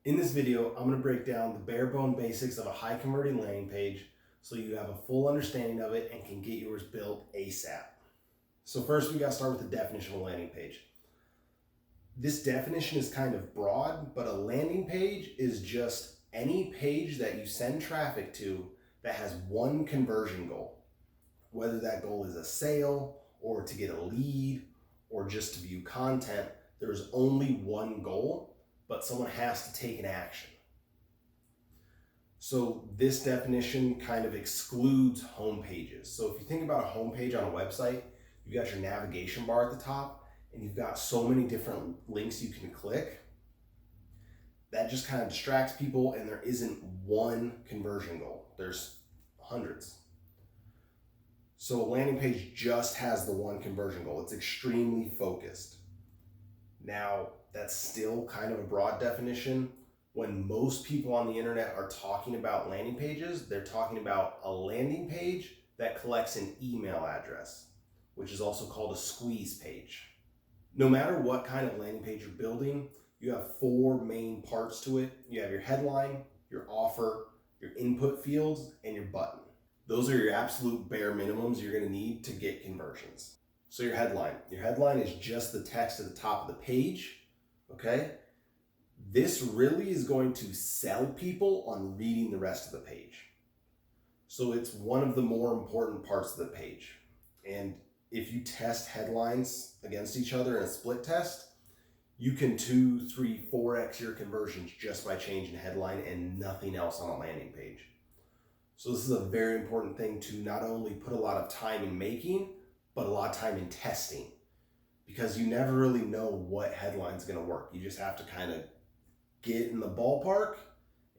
In this video, I'm going to break down the bare bone basics of a high converting landing page so you have a full understanding of it and can get yours built ASAP. So first we got to start with the definition of a landing page. This definition is kind of broad, but a landing page is just any page that you send traffic to that has one conversion goal. Whether that goal is a sale or to get a lead or just to view content, there's only one goal, but someone has to take an action. So this definition kind of excludes home pages. So if you think about a home page on a website, you've got your navigation bar at the top and you've got so many different links you can click. That just kind of distracts people and there isn't one conversion goal. There's hundreds. So a landing page just has the one conversion goal. It's extremely focused. Now, that's still kind of a broad definition. When most people on the internet are talking about landing pages, they're talking about a landing page that collects an email address, which is also called a squeeze page. No matter what kind of landing page you're building, you have four main parts to it. You have your headline, your offer, your input fields, and your button. Those are your absolute bare minimums you're going to need to get conversions. So your headline. Your headline is just the text at the top of the page, okay? This really is going to sell people on reading the rest of the page. So it's one of the more important parts of the page. And if you test headlines against each other in a split test, you can 2, 3, 4x your conversions just by changing headline and nothing else on a landing page. So this is a very important thing to not only put a lot of time in making, but a lot of time in testing, because you never really know what headline's going to work. You just have to kind of get in the ballpark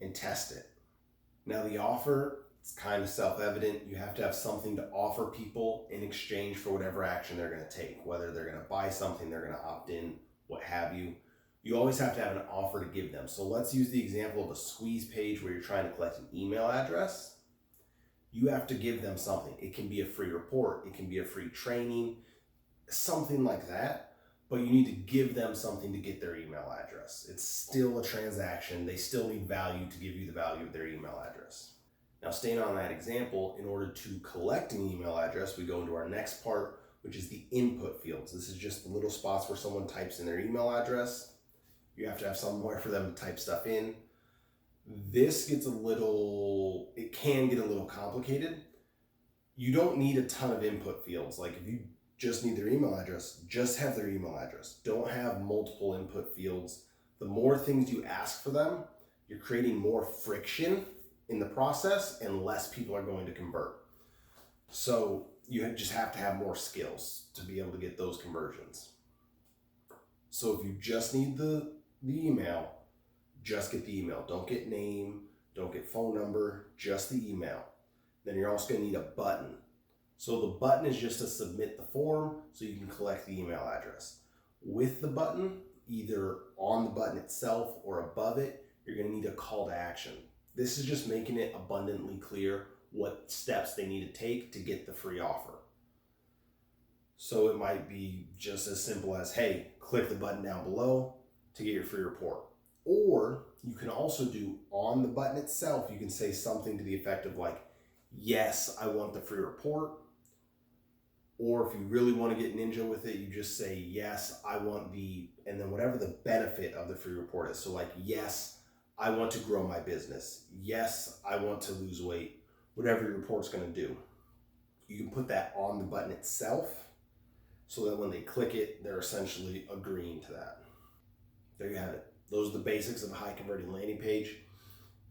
and test it. Now the offer, it's kind of self-evident. You have to have something to offer people in exchange for whatever action they're going to take, whether they're going to buy something, they're going to opt in, what have you. You always have to have an offer to give them. So let's use the example of a squeeze page where you're trying to collect an email address. You have to give them something. It can be a free report, it can be a free training, something like that, but you need to give them something to get their email address. It's still a transaction. They still need value to give you the value of their email address. Now, staying on that example, in order to collect an email address, we go into our next part, which is the input fields. This is just the little spots where someone types in their email address. You have to have somewhere for them to type stuff in. This gets it can get a little complicated. You don't need a ton of input fields. Like if you just need their email address, just have their email address. Don't have multiple input fields. The more things you ask for them, you're creating more friction in the process and less people are going to convert. So you just have to have more skills to be able to get those conversions. So if you just need the email, just get the email. Don't get name, don't get phone number, just the email. Then you're also going to need a button. So the button is just to submit the form so you can collect the email address. With the button, either on the button itself or above it, you're going to need a call to action. This is just making it abundantly clear what steps they need to take to get the free offer. So it might be just as simple as, hey, click the button down below to get your free report. Or you can also do on the button itself, you can say something to the effect of like, yes, I want the free report. Or if you really want to get ninja with it, you just say, yes, I want and then whatever the benefit of the free report is. So like, yes, I want to grow my business. Yes, I want to lose weight. Whatever your report's going to do. You can put that on the button itself so that when they click it, they're essentially agreeing to that. There you have it. Those are the basics of a high converting landing page.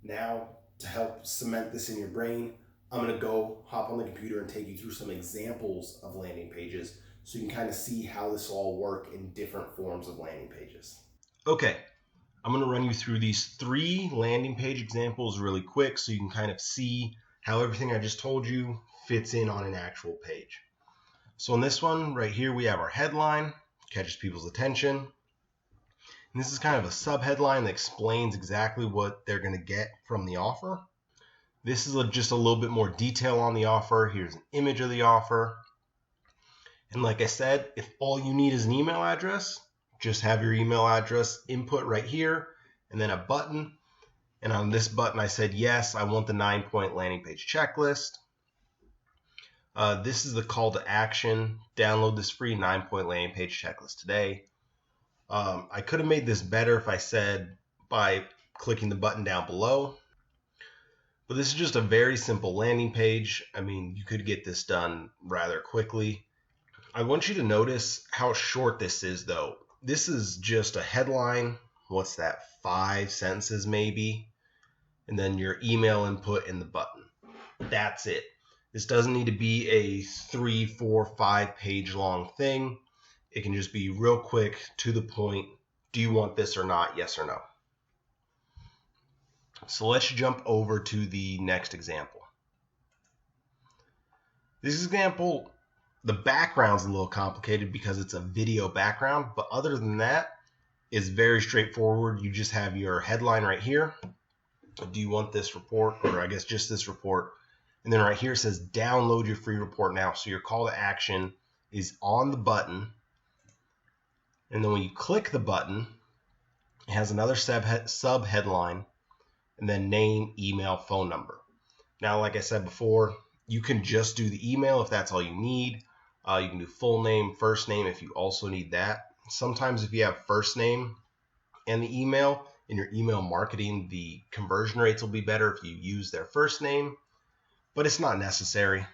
Now, to help cement this in your brain, I'm going to hop on the computer and take you through some examples of landing pages so you can kind of see how this will all work in different forms of landing pages. Okay, I'm going to run you through these 3 landing page examples really quick so you can kind of see how everything I just told you fits in on an actual page. So in this one right here, we have our headline, catches people's attention. And this is kind of a sub-headline that explains exactly what they're going to get from the offer. This is just a little bit more detail on the offer. Here's an image of the offer. And like I said, if all you need is an email address, just have your email address input right here, and then a button. And on this button, I said, yes, I want the 9-point landing page checklist. This is the call to action. Download this free 9-point landing page checklist today. I could have made this better if I said by clicking the button down below. But this is just a very simple landing page. I mean, you could get this done rather quickly. I want you to notice how short this is, though. This is just a headline. What's that? 5 sentences maybe. And then your email input in the button. That's it. This doesn't need to be a 3, 4, 5 page long thing. It can just be real quick, to the point. Do you want this or not? Yes or no. So let's jump over to the next example. This example, the background's a little complicated because it's a video background, but other than that, it's very straightforward. You just have your headline right here. Do you want this report? Or I guess just this report. And then right here it says download your free report now. So your call to action is on the button. And then when you click the button, it has another sub headline and then name, email, phone number. Now, like I said before, you can just do the email if that's all you need. You can do full name, first name if you also need that. Sometimes if you have first name and the email in your email marketing, the conversion rates will be better if you use their first name, but it's not necessary.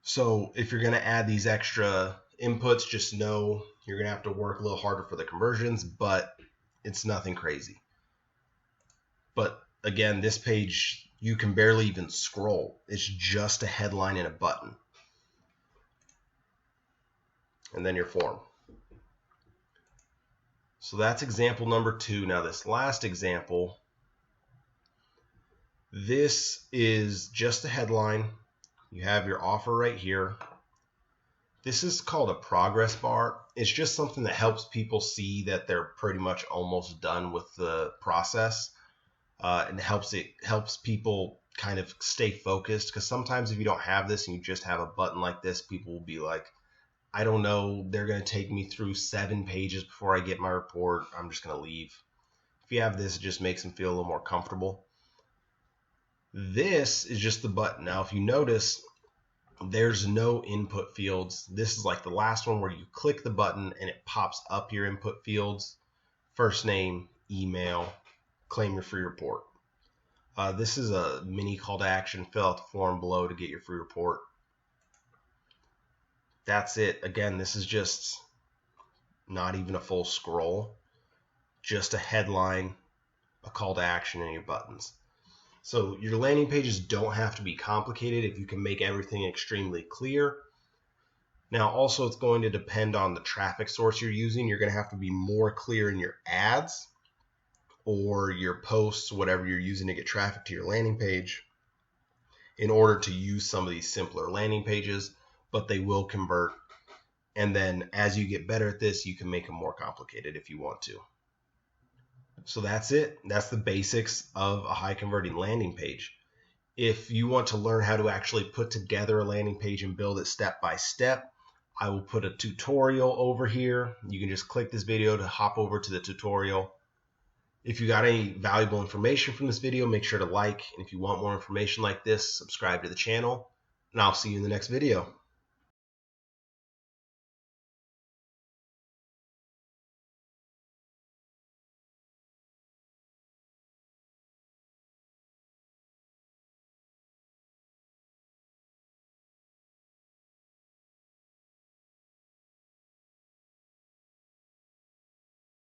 So if you're going to add these extra inputs, just know you're going to have to work a little harder for the conversions, but it's nothing crazy. But again, this page, you can barely even scroll. It's just a headline and a button. And then your form. So that's example number 2. Now this last example, this is just a headline. You have your offer right here. This is called a progress bar. It's just something that helps people see that they're pretty much almost done with the process. And helps people kind of stay focused, because sometimes if you don't have this and you just have a button like this, people will be like, I don't know, they're going to take me through 7 pages before I get my report. I'm just going to leave. If you have this, it just makes them feel a little more comfortable. This is just the button. Now, if you notice, there's no input fields. This is like the last one where you click the button and it pops up your input fields. First name, email, claim your free report. This is a mini call to action. Fill out the form below to get your free report. That's it. Again, this is just not even a full scroll. Just a headline, a call to action, and your buttons. So your landing pages don't have to be complicated if you can make everything extremely clear. Now, also, it's going to depend on the traffic source you're using. You're going to have to be more clear in your ads or your posts, whatever you're using to get traffic to your landing page, in order to use some of these simpler landing pages, but they will convert. And then as you get better at this, you can make them more complicated if you want to. So that's it. That's the basics of a high converting landing page. If you want to learn how to actually put together a landing page and build it step by step, I will put a tutorial over here. You can just click this video to hop over to the tutorial. If you got any valuable information from this video, make sure to like. And if you want more information like this, subscribe to the channel. And I'll see you in the next video.